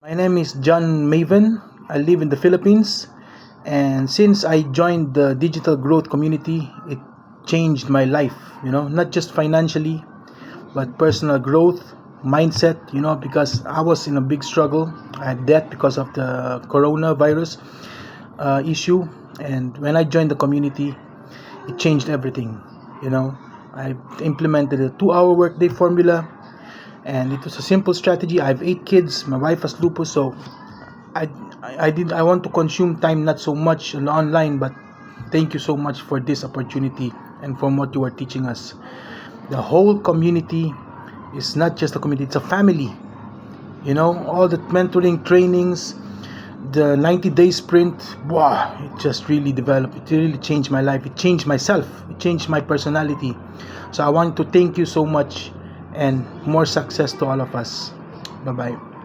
My name is John Maven. I live in the Philippines, and since I joined the digital growth community, it changed my life, not just financially, but personal growth, mindset, because I was in a big struggle. I had debt because of the coronavirus issue, and when I joined the community, it changed everything. You know, I implemented a 2-hour workday formula, and it was a simple strategy. I have 8 kids. My wife has lupus, so I I want to consume time not so much online, but thank you so much for this opportunity and from what you are teaching us. The whole community is not just a community; it's a family. All the mentoring trainings, the 90-day sprint. Wow, it just really developed. It really changed my life. It changed myself. It changed my personality. So I want to thank you so much, and more success to all of us. Bye bye.